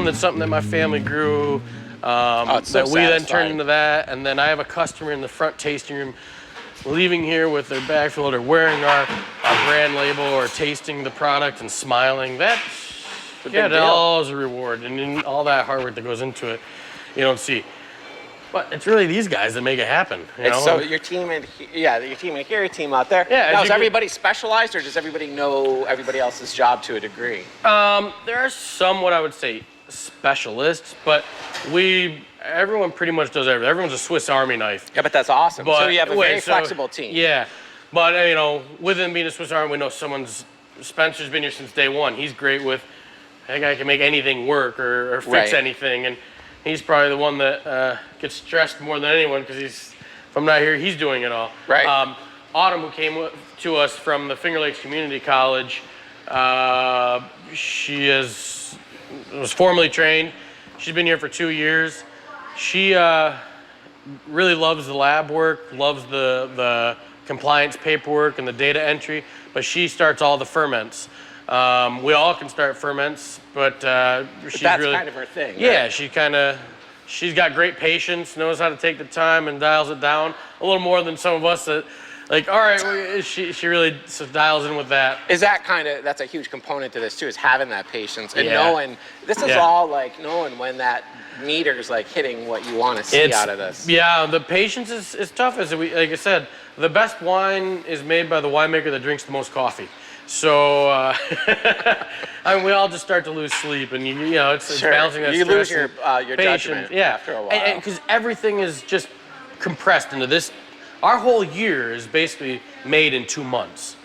that's something that my family grew. It's so that we then satisfying. turned into that, and then I have a customer in the front tasting room leaving here with their bag filled or wearing our brand label or tasting the product and smiling. That all is a reward, and in all that hard work that goes into it, you don't see. But it's really these guys that make it happen. You know? So your team and your team and here, your team out there. Yeah. Now, is everybody specialized, or does everybody know everybody else's job to a degree? There are some, what I would say, specialists, but everyone pretty much does everything. Everyone's a Swiss Army knife. Yeah, but that's awesome. But, so you have a very flexible team. Yeah, but you know, with them being a Swiss Army, we know Spencer's been here since day one. He's great with, that guy can make anything work or fix anything, and he's probably the one that gets stressed more than anyone because if I'm not here, he's doing it all. Right. Autumn, who came to us from the Finger Lakes Community College, she was formally trained. She's been here for 2 years. She really loves the lab work, loves the compliance paperwork and the data entry, but she starts all the ferments. We all can start ferments, but she's that's really kind of her thing. Yeah, right? she's got great patience, knows how to take the time and dials it down a little more than some of us that, like, all right, she really dials in with that. Is that that's a huge component to this too, is having that patience and knowing, this is all like knowing when that meter's like hitting what you want to see out of this. Yeah, the patience is tough. Like I said, the best wine is made by the winemaker that drinks the most coffee. So, I mean, we all just start to lose sleep, and it's balancing that. You stress lose your judgment after a while. Because everything is just compressed into this. Our whole year is basically made in 2 months,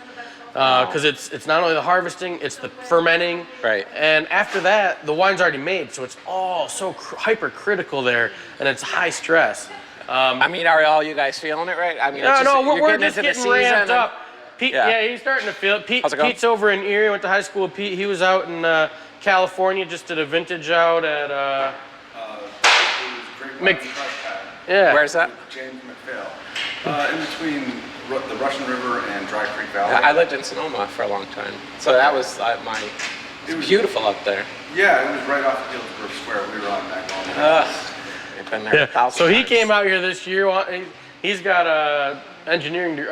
because it's not only the harvesting, it's the fermenting, right? And after that, the wine's already made, so it's all so hypercritical there, and it's high stress. I mean, are all you guys feeling it right? I mean, we're just getting ramped up. Pete, he's starting to feel it. Pete's over in Erie. Went to high school with Pete. He was out in California, just did a vintage out at Where's that? James McPhail. In between the Russian River and Dry Creek Valley. I lived in Sonoma for a long time, so that was it was beautiful up there. Yeah, it was right off of Gilsborough Square. We were on back all day. I've been there 1,000 So he times. came out here this year. He's got a engineering a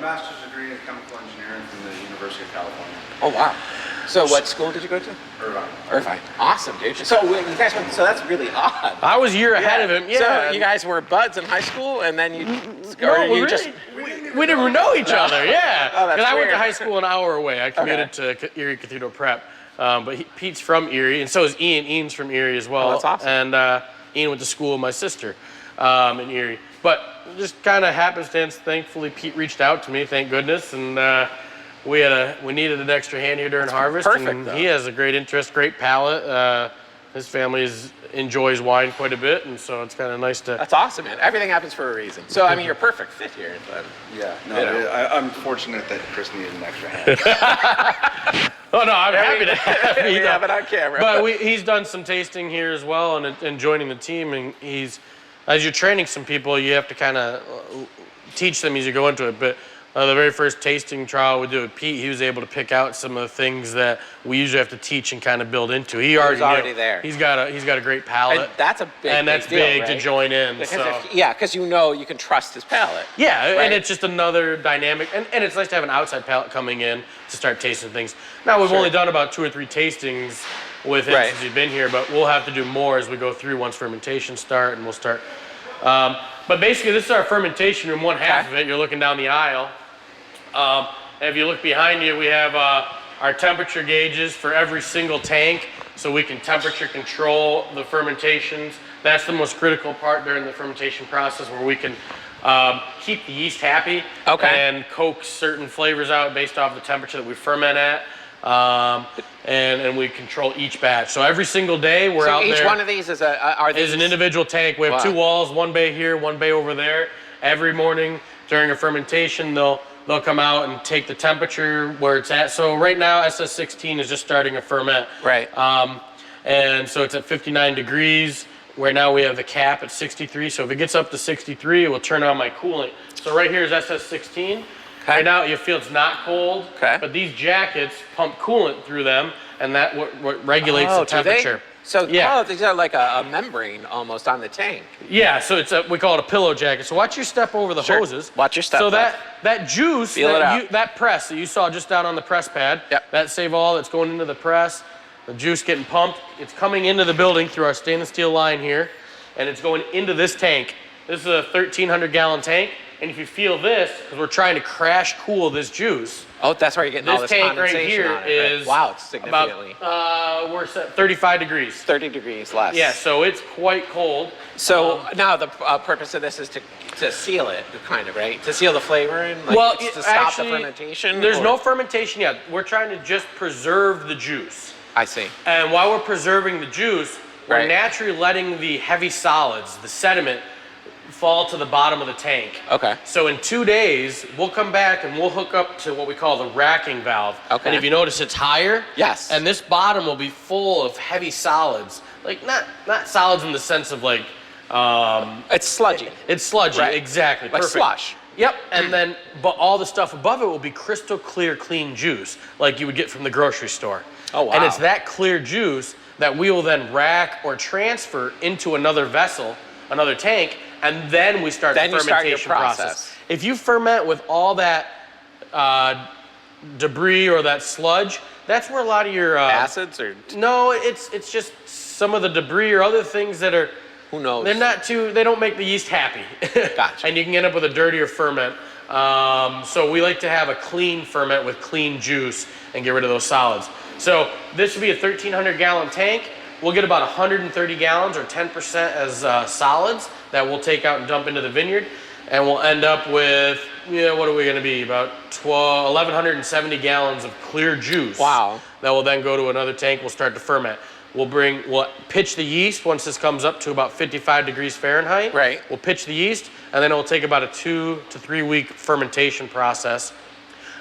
master's degree in chemical engineering from the University of California. Oh wow! So what school did you go to? Irvine. Awesome, dude. So you guys went. So that's really odd. I was a year ahead of him. Yeah. So you guys were buds in high school, and then you. We didn't know each other. Yeah. Oh, that's Because I went weird. to high school an hour away. I commuted to Erie Cathedral Prep, but Pete's from Erie, and so is Ian. Ian's from Erie as well. Oh, that's awesome. And Ian went to school with my sister in Erie. But just kind of happenstance, thankfully, Pete reached out to me, thank goodness, and we needed an extra hand here during harvest. Perfect, and though. he has a great interest, great palate. His family enjoys wine quite a bit, and so it's kind of nice to. That's awesome, man. Everything happens for a reason. So I mean, you're a perfect fit here. But, I'm fortunate that Chris needed an extra hand. Oh no, I'm happy to have you. have it on camera. But he's done some tasting here as well, and joining the team, and as you're training some people, you have to kind of teach them as you go into it. But the very first tasting trial we did with Pete, he was able to pick out some of the things that we usually have to teach and kind of build into. He was already there. He's got a great palate. And that's a big and that's deal, big right? to join in. Because because you can trust his palate. Yeah, right? And it's just another dynamic, and it's nice to have an outside palate coming in to start tasting things. Now we've only done about 2 or 3 tastings with him since he's been here, but we'll have to do more as we go through once fermentation start, and we'll start. But basically, this is our fermentation room. One half of it, you're looking down the aisle. And if you look behind you, we have our temperature gauges for every single tank, so we can temperature control the fermentations. That's the most critical part during the fermentation process, where we can keep the yeast happy and coax certain flavors out based off the temperature that we ferment at. And we control each batch. So every single day we're out there. So each one of these is an individual tank. We have 2 walls, 1 bay here, 1 bay over there. Every morning during a fermentation, they'll come out and take the temperature where it's at. So right now SS16 is just starting a ferment. Right. And so it's at 59 degrees. Right now we have the cap at 63. So if it gets up to 63, it will turn on my coolant. So right here is SS16. Right now you feel it's not cold, but these jackets pump coolant through them, and that what regulates the temperature. So Yeah. these are like a membrane almost on the tank. Yeah, so we call it a pillow jacket. So watch your step over the Sure. hoses. Watch your step, So bud. that juice, Feel it out. that press that you saw just down on the press pad, Yep. that save all that's going into the press, the juice getting pumped, it's coming into the building through our stainless steel line here, and it's going into this tank. This is a 1,300 gallon tank, and if you feel this, because we're trying to crash cool this juice, Oh, that's why you're getting all this this tank right condensation here on it, right? is Wow, it's significantly. about, we're set 35 degrees. 30 degrees less. Yeah, so it's quite cold. So now the purpose of this is to seal it, kind of, right? To seal the flavor and it's to stop actually, the fermentation? There's no fermentation yet. We're trying to just preserve the juice. I see. And while we're preserving the juice, we're Right. naturally letting the heavy solids, the sediment, fall to the bottom of the tank. Okay. So in 2 days, we'll come back and we'll hook up to what we call the racking valve. Okay. And if you notice, it's higher. Yes. And this bottom will be full of heavy solids. Like not solids in the sense of like, It's sludgy. it's sludgy. Right. Exactly. Like Perfect. slush. Yep, and then, but all the stuff above it will be crystal clear, clean juice, like you would get from the grocery store. Oh, wow. And it's that clear juice that we will then rack or transfer into another vessel, another tank, and then we start Then the you start your fermentation process. If you ferment with all that debris or that sludge, that's where a lot of your Acids or No, it's just some of the debris or other things that are. who knows? They don't make the yeast happy. Gotcha. And you can end up with a dirtier ferment. So we like to have a clean ferment with clean juice and get rid of those solids. So this would be a 1,300 gallon tank. We'll get about 130 gallons or 10% as solids that we'll take out and dump into the vineyard. And we'll end up with, what are we gonna be? About 1,170 gallons of clear juice. Wow. That will then go to another tank. We'll start to ferment. We'll pitch the yeast once this comes up to about 55 degrees Fahrenheit. Right. We'll pitch the yeast, and then it will take about a 2 to 3 week fermentation process.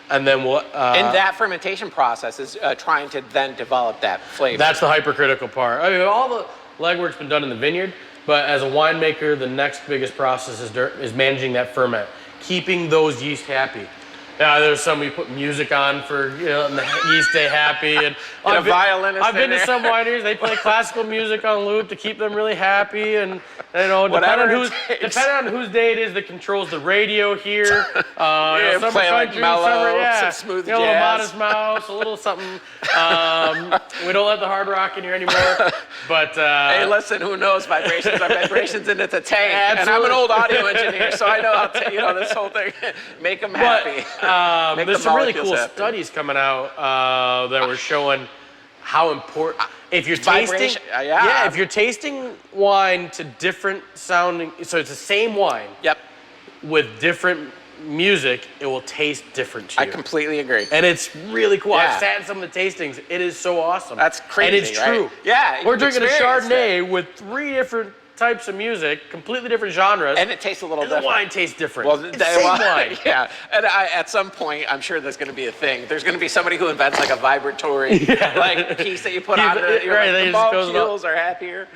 And then we'll. And that fermentation process is trying to then develop that flavor. That's the hypercritical part. I mean, all the legwork's been done in the vineyard, but as a winemaker, the next biggest process is managing that ferment, keeping those yeast happy. Yeah, there's some we put music on for and the yeast stay happy, and a violinist I've been in to there. some wineries. They play classical music on loop to keep them really happy, and Whatever depending it takes. on whose day it is that controls the radio here. Yeah, Some play are like country, mellow, some are, some smooth a little jazz. Modest Mouse, a little something. We don't let the hard rock in here anymore, but Hey, listen, who knows? Vibrations are vibrations, and it's a tank. And I'm an old audio engineer, so I know how to, this whole thing. Make them happy. Make there's the some really molecules cool happy. studies coming out that were showing how important if you're tasting Vibration, yeah. if you're tasting wine to different sounding, so it's the same wine Yep, with different music, it will taste different to I you. completely agree. And it's really cool. Yeah. I've sat in some of the tastings. It is so awesome. That's crazy, And it's right? true. Yeah, We're you've drinking a experienced Chardonnay with 3 different types of music, completely different genres. And it tastes a little and the different. wine tastes different. Well, it's the same wine. yeah. And at some point, I'm sure there's going to be a thing. There's going to be somebody who invents like a vibratory like piece that you put on it. You're Right, like, they the just goes molecules are happier.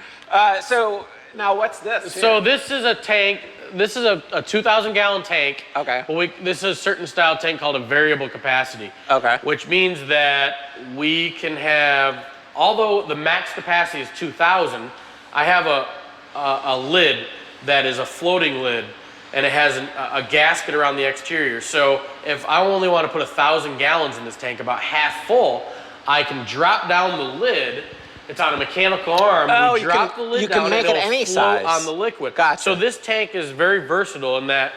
So now what's this? So this is a tank. This is a 2,000 gallon tank. Okay. But this is a certain style tank called a variable capacity. Okay. Which means that we can have, although the max capacity is 2,000, I have a lid that is a floating lid, and it has a gasket around the exterior. So if I only want to put 1,000 gallons in this tank, about half full, I can drop down the lid. It's on a mechanical arm. Oh, we you drop can- the lid you down can make and it it'll any float size. on the liquid. Gotcha. So this tank is very versatile in that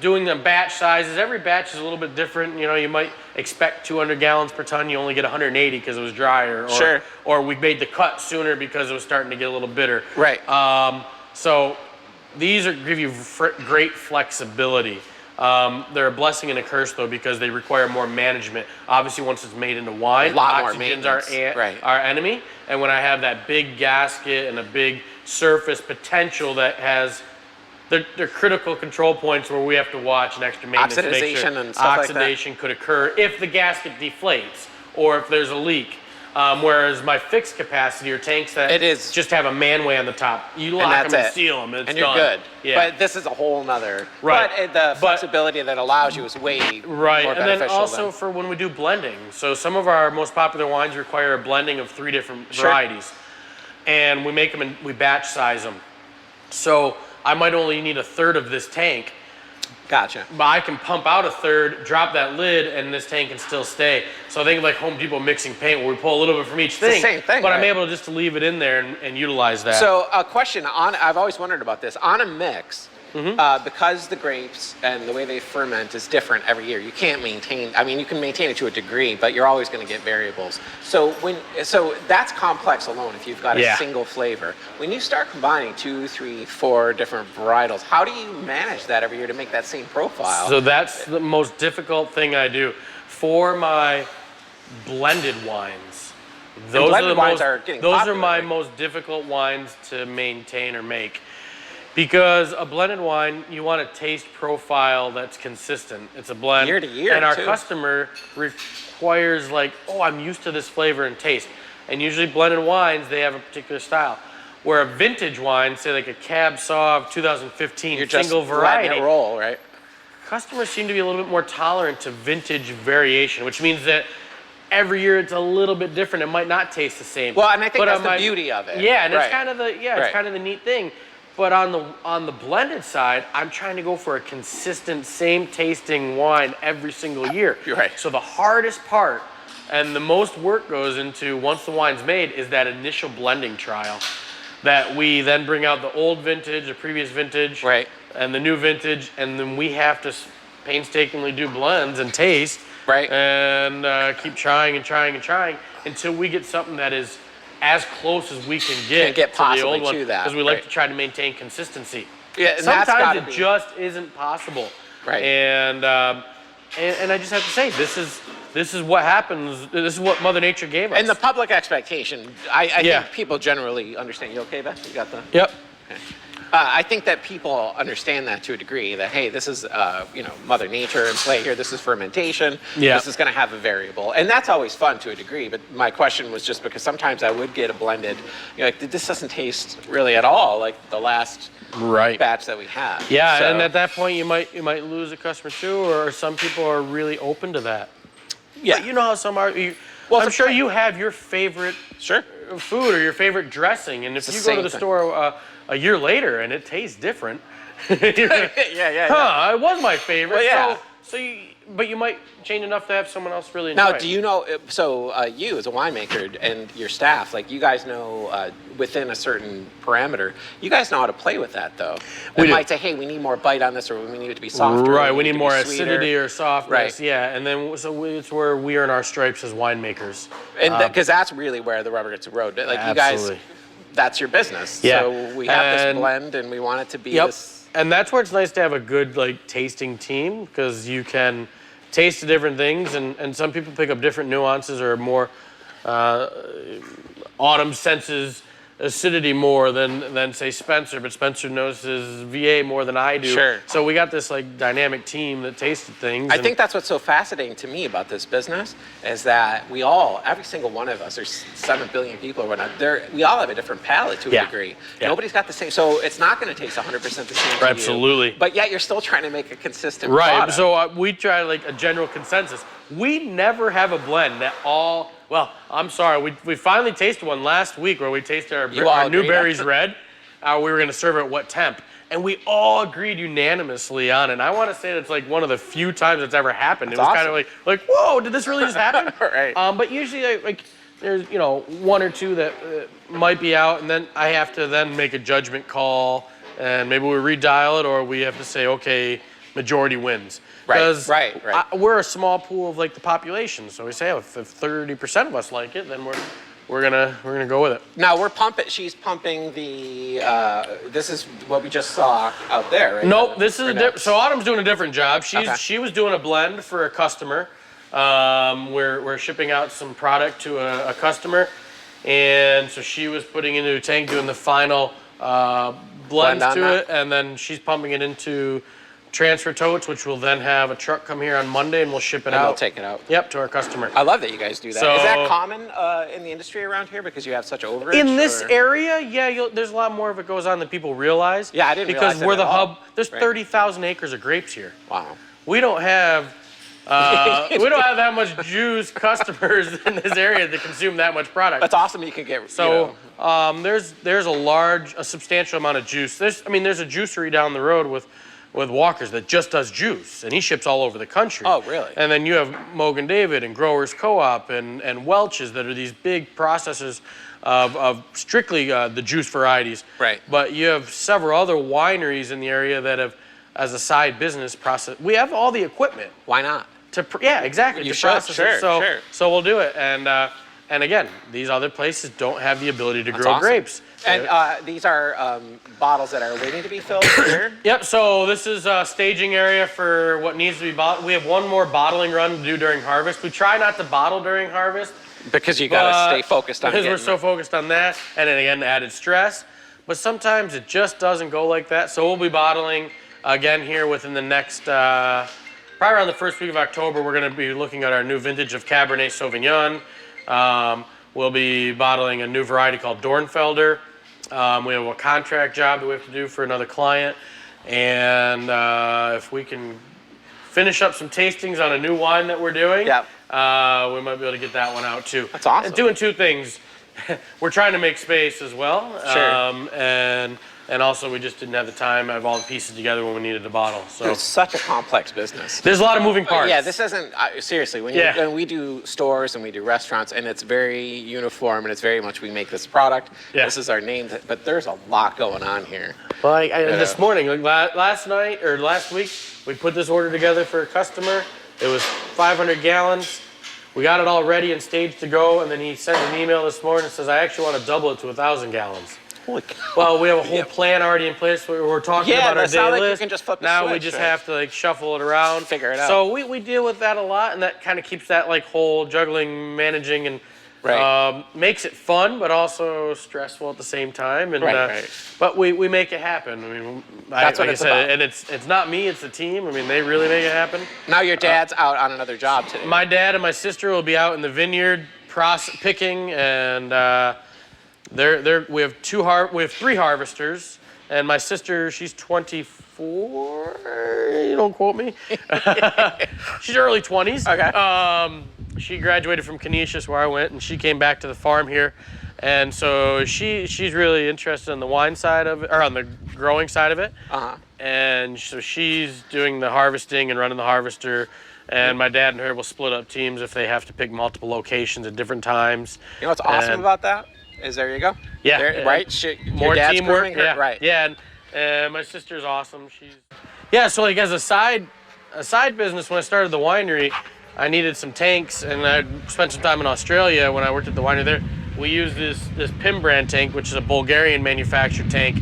doing the batch sizes, every batch is a little bit different. You might expect 200 gallons per ton. You only get 180 because it was drier. Sure. Or we made the cut sooner because it was starting to get a little bitter. Right. So these give you great flexibility. They're a blessing and a curse though because they require more management. Obviously, once it's made into wine, A lot more oxygen's maintenance. our enemy. And when I have that big gasket and a big surface potential that has they're critical control points where we have to watch an extra maintenance to make sure Oxidization and stuff like that. oxidation could occur if the gasket deflates or if there's a leak. Whereas my fixed capacity or tanks that It is- just have a manway on the top, you lock and that's them and it. seal them, and you're done. good. Yeah. But this is a whole nother. Right. But the flexibility that allows you is way Right, more and then beneficial. also for when we do blending. So some of our most popular wines require a blending of 3 different Sure. varieties. and we make them and we batch size them. So I might only need a third of this tank. Gotcha. But I can pump out a third, drop that lid, and this tank can still stay. So I think of like Home Depot mixing paint, where we pull a little bit from each thing. It's the same thing, but right? I'm able just to leave it in there and utilize that. So a question I've always wondered about this. On a mix, because the grapes and the way they ferment is different every year, you can't maintain, I mean, you can maintain it to a degree, but you're always going to get variables. So that's complex alone if you've got a single flavor. When you start combining 2, 3, 4 different varietals, how do you manage that every year to make that same profile? So that's the most difficult thing I do. For my blended wines, those are my most difficult wines to maintain or make. Because a blended wine, you want a taste profile that's consistent. It's a blend. Year to year, and our customer requires like, oh, I'm used to this flavor and taste. And usually blended wines, they have a particular style. Where a vintage wine, say like a Cab Sauv 2015 You're single just variety, letting it roll, right? customers seem to be a little bit more tolerant to vintage variation, which means that every year it's a little bit different. It might not taste the same. Well, and I think that's the beauty of it. Yeah, and right. it's kind of it's kind of the neat thing. But on the blended side, I'm trying to go for a consistent, same tasting wine every single year. You're right. So the hardest part and the most work goes into once the wine's made is that initial blending trial. That we then bring out the old vintage, the previous vintage, right, and the new vintage, and then we have to painstakingly do blends and taste, right, and keep trying and trying and trying until we get something that is as close as we can get to the old one, because we like to try to maintain consistency. Yeah, and sometimes it just isn't possible. Right. And I just have to say, this is what happens. This is what Mother Nature gave us. And the public expectation, I think people generally understand. You okay, Beth? You got the? Yep. Okay. I think that people understand that to a degree, that, hey, this is, Mother Nature in play here. This is fermentation. Yeah. This is going to have a variable. And that's always fun to a degree. But my question was just because sometimes I would get a blended, like, this doesn't taste really at all like the last batch that we had. Yeah, so, and at that point, you might lose a customer too, or some people are really open to that. Yeah. But you know how some are. I'm sure you have your favorite food or your favorite dressing, and if you go to the store a year later and it tastes different, it was my favorite. Well, yeah. But you might change enough to have someone else really enjoy it. Now, do you know, you as a winemaker and your staff, like you guys know within a certain parameter, you guys know how to play with that though. We might say, hey, we need more bite on this, or we need it to be softer. Right, we need more acidity or softness. Right. Yeah, and then it's where we earn our stripes as winemakers. And because that's really where the rubber gets the road. Like absolutely. You guys, that's your business. Yeah. So we have this blend and we want it to be this. And that's where it's nice to have a good tasting team, because you can taste the different things, and some people pick up different nuances or more autumn senses acidity more than say Spencer, but Spencer knows his VA more than I do. Sure. So we got this dynamic team that tasted things. I think that's what's so fascinating to me about this business is that every single one of us, there's 7 billion people or whatnot, we all have a different palate to a degree. Yeah. Nobody's got the same, so it's not going to taste 100% the same to absolutely. You, but yet you're still trying to make a consistent product. product. So we try a general consensus. We never have a blend that all. Well, I'm sorry. We finally tasted one last week where we tasted our New Berries Red. We were going to serve it at what temp, and we all agreed unanimously on it. And I want to say that's one of the few times it's ever happened. That's it was awesome. Kind of like, whoa, did this really just happen? Right. But usually, there's one or two that might be out, and then I have to then make a judgment call, and maybe we redial it, or we have to say, okay, majority wins. Right. We're a small pool of the population, so we say if 30% of us like it, then we're gonna go with it. Now she's pumping the. This is what we just saw out there, right? Nope, this is so Autumn's doing a different job. She was doing a blend for a customer. We're shipping out some product to a customer, and so she was putting it into a tank, doing the final blends to it, and then she's pumping it into transfer totes, which will then have a truck come here on Monday and we'll ship it out. We'll take it out. Yep, to our customer. I love that you guys do that. So, is that common in the industry around here because you have such overage? In this area, yeah, there's a lot more of it goes on than people realize. Yeah, I didn't realize because we're the hub. There's right. 30,000 acres of grapes here. Wow. We don't have We don't have that much juice customers in this area to consume that much product. That's awesome. You can get So there's a substantial amount of juice. There's a juicery down the road with Walker's that just does juice, and he ships all over the country. Oh, really? And then you have Mogan David and Growers Co-op and Welch's that are these big processors of strictly the juice varieties. Right. But you have several other wineries in the area that have, as a side business, process. We have all the equipment. Why not? Yeah, exactly. You to should, process sure, it. So, sure. so we'll do it. And again, these other places don't have the ability to grow Awesome. grapes. And these are bottles that are waiting to be filled here? Yep, so this is a staging area for what needs to be bottled. We have one more bottling run to do during harvest. We try not to bottle during harvest. Because you got to stay focused on Because we're getting so focused on that, and then again, added stress. But sometimes it just doesn't go like that. So we'll be bottling again here within the next, probably around the first week of October, we're going to be looking at our new vintage of Cabernet Sauvignon. We'll be bottling a new variety called Dornfelder. We have a contract job that we have to do for another client. And if we can finish up some tastings on a new wine that we're doing, Yep. we might be able to get that one out too. That's awesome. And doing two things. We're trying to make space as well. Sure. And also we just didn't have the time to have all the pieces together when we needed a bottle. So It's such a complex business. there's a lot of moving parts. Yeah, this isn't, seriously, when we do stores and we do restaurants, and it's very uniform, and it's very much we make this product, this is our name, but there's a lot going on here. Well, this morning, like last night or last week, we put this order together for a customer. It was 500 gallons. We got it all ready and staged to go, and then he sent an email this morning that says, I actually want to double it to 1,000 gallons. Holy cow. Well, we have a whole plan already in place. We're talking about our that's day not like you list. can just flip the Now we switch, just right? have to like shuffle it around, Figure it out. So we deal with that a lot, and that kind of keeps that like whole juggling, managing, and Right. makes it fun, but also stressful at the same time. And Right. but we make it happen. I mean, That's what like it's I said, about. and it's not me, it's the team. I mean, they really make it happen. Now your dad's out on another job today. My dad and my sister will be out in the vineyard picking, and we have three harvesters, and my sister, she's 24. You don't quote me. She's early 20s. Okay. She graduated from Canisius, where I went, and she came back to the farm here, and so she's really interested in the wine side of it, or on the growing side of it. And so she's doing the harvesting and running the harvester. And my dad and her will split up teams if they have to pick multiple locations at different times. You know what's awesome about that? Is there you go. Yeah. There, right? More your dad's teamwork. grooming her? Yeah. Right. Yeah. And my sister's awesome. So like as a side business, when I started the winery, I needed some tanks, and I spent some time in Australia when I worked at the winery there. We used this Pim brand tank, which is a Bulgarian manufactured tank.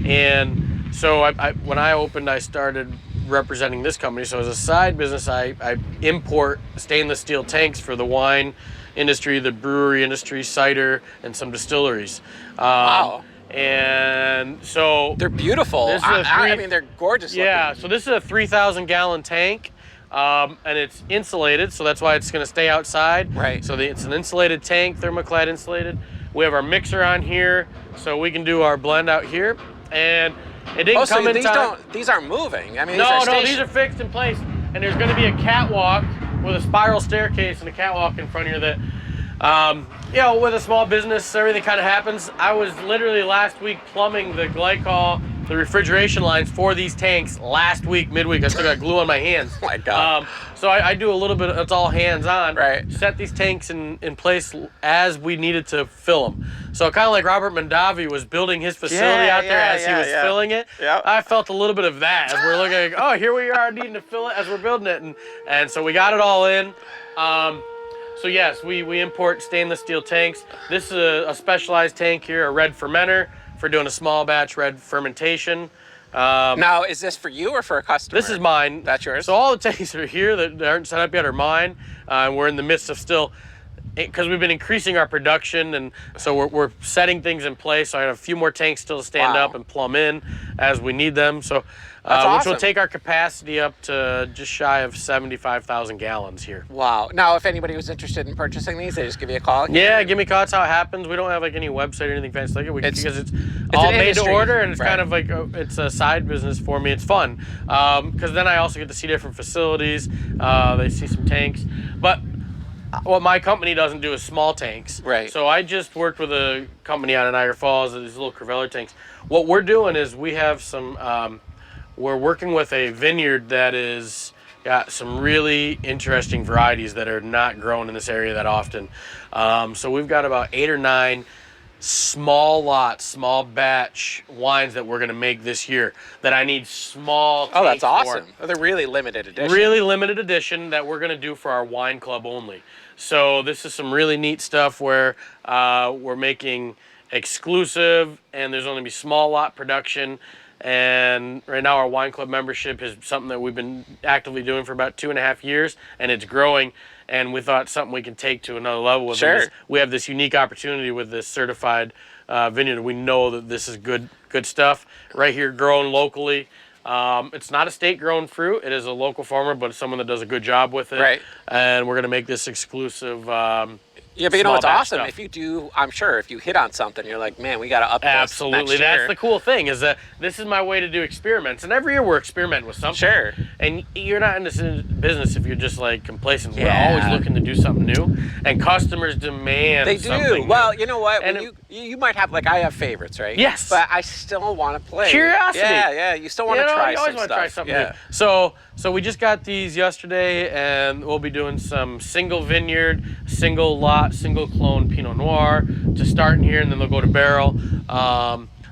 And so when I opened, I started representing this company. So as a side business, I import stainless steel tanks for the wine industry, the brewery industry, cider, and some distilleries. Wow. And so They're beautiful. This is I mean, they're gorgeous yeah, looking. so this is a 3,000 gallon tank, and it's insulated, so that's why it's going to stay outside. Right. So it's an insulated tank, thermoclad insulated. We have our mixer on here, so we can do our blend out here. And it didn't come in time. These aren't moving. I mean, No, these are fixed in place. And there's going to be a catwalk with a spiral staircase and a catwalk in front of you that, with a small business, everything kind of happens. I was literally last week plumbing the glycol, the refrigeration lines for these tanks last week, midweek. I still got glue on my hands. Oh my God. So I do a little bit, it's all hands on. Right. Set these tanks in place as we needed to fill them. So kind of like Robert Mondavi was building his facility out there as he was filling it. Yep. I felt a little bit of that as we're looking, oh, here we are needing to fill it as we're building it. And so we got it all in. So yes, we import stainless steel tanks. This is a specialized tank here, a red fermenter for doing a small batch red fermentation. Now, is this for you or for a customer? This is mine. That's yours? So all the tanks that are here that aren't set up yet are mine. We're in the midst of still because we've been increasing our production, and so we're setting things in place. So I have a few more tanks still to stand Wow. up and plumb in as we need them. So, That's which awesome. will take our capacity up to just shy of 75,000 gallons here. Wow. Now, if anybody was interested in purchasing these, they just give you a call. Yeah, give me a call. That's how it happens. We don't have like any website or anything fancy like it because it's an all made to industry, order, and it's right. kind of like it's a side business for me. It's fun because then I also get to see different facilities. They see some tanks, but what my company doesn't do is small tanks. Right. So I just worked with a company out in Niagara Falls, these little Creveller tanks. What we're doing is we have some. We're working with a vineyard that is got some really interesting varieties that are not grown in this area that often. So we've got about 8 or 9 small lot, small batch wines that we're going to make this year that I need small Oh, that's tanks for. awesome. Oh, they're really limited edition. Really limited edition that we're going to do for our wine club only. So this is some really neat stuff where we're making exclusive, and there's only be small lot production. And right now our wine club membership is something that we've been actively doing for about 2.5 years, and it's growing. And we thought something we can take to another level with Sure. this. We have this unique opportunity with this certified vineyard. We know that this is good stuff right here, grown locally. It's not a state-grown fruit. It is a local farmer, but it's someone that does a good job with it. Right. And we're going to make this exclusive. Yeah, but you know small what's batch awesome? stuff. If you do, I'm sure if you hit on something, you're like, man, we got to up this Absolutely. next year. That's the cool thing is that this is my way to do experiments. And every year we're experimenting with something. Sure. And you're not in this business if you're just like complacent. Yeah. We're always looking to do something new. And customers demand They something do. new. Well, you know what? And When you might have, like, I have favorites, right? Yes. But I still want to play. Curiosity. Yeah. You still want to try you some always want to try stuff. something Yeah. new. So we just got these yesterday, and we'll be doing some single vineyard, single lot, single clone Pinot Noir to start in here, and then they'll go to barrel.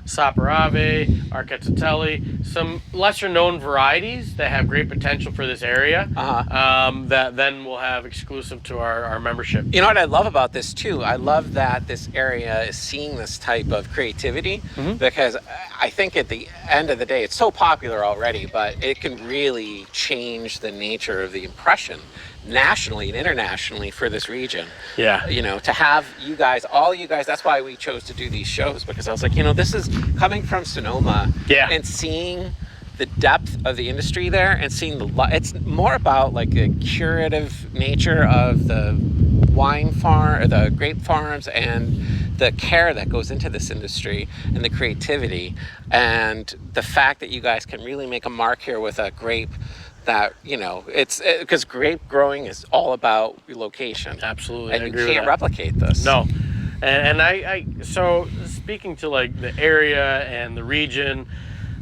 Saporave, Arquetzatelli, some lesser known varieties that have great potential for this area that then we'll have exclusive to our membership. You know what I love about this too? I love that this area is seeing this type of creativity because I think at the end of the day, it's so popular already, but it can really change the nature of the impression nationally and internationally for this region. Yeah. You know, to have you guys, all you guys, that's why we chose to do these shows, because I was like, you know, this is coming from Sonoma and seeing the depth of the industry there and seeing it's more about like the curative nature of the wine farm or the grape farms and the care that goes into this industry and the creativity and the fact that you guys can really make a mark here with a grape that, you know, it's because grape growing is all about location. Absolutely. And I you agree with can't that. replicate this. No. And I so speaking to like the area and the region,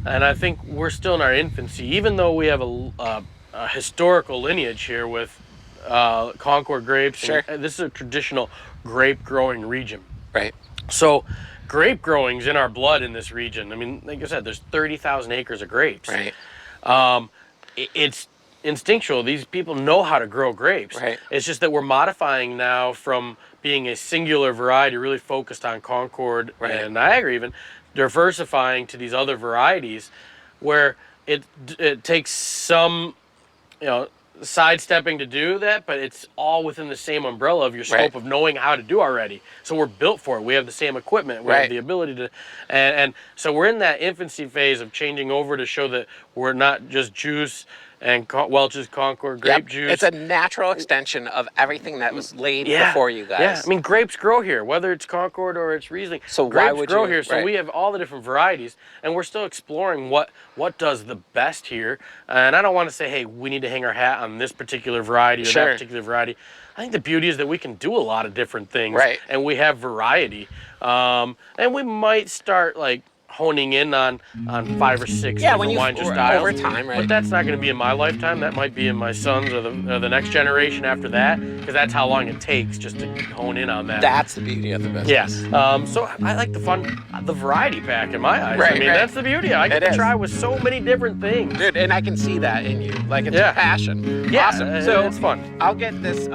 and I think we're still in our infancy, even though we have a historical lineage here with Concord grapes. Sure. And this is a traditional grape growing region. Right. So grape growing's in our blood in this region. I mean, like I said, there's 30,000 acres of grapes. Right. It's instinctual. These people know how to grow grapes. Right. It's just that we're modifying now from being a singular variety, really focused on Concord and Niagara even, diversifying to these other varieties where it takes some, you know, sidestepping to do that, but it's all within the same umbrella of your scope of knowing how to do already. So we're built for it. We have the same equipment. We have the ability to, and so we're in that infancy phase of changing over to show that we're not just juice and Welch's Concord grape juice. It's a natural extension of everything that was laid before you guys. Yeah, I mean, grapes grow here, whether it's Concord or it's Riesling. So grapes why would grow you? here, so we have all the different varieties, and we're still exploring what does the best here. And I don't want to say, hey, we need to hang our hat on this particular variety or that particular variety. I think the beauty is that we can do a lot of different things, and we have variety. And we might start like honing in on 5 or 6 different wines or styles over time, but that's not going to be in my lifetime. That might be in my son's or the next generation after that, because that's how long it takes just to hone in on that. That's the beauty of the business. Yes. So I like the variety pack in my eyes. I mean, that's the beauty. I get to try with so many different things. Dude, and I can see that in you. Like, it's a passion. Yeah, Awesome. So it's fun. I'll get this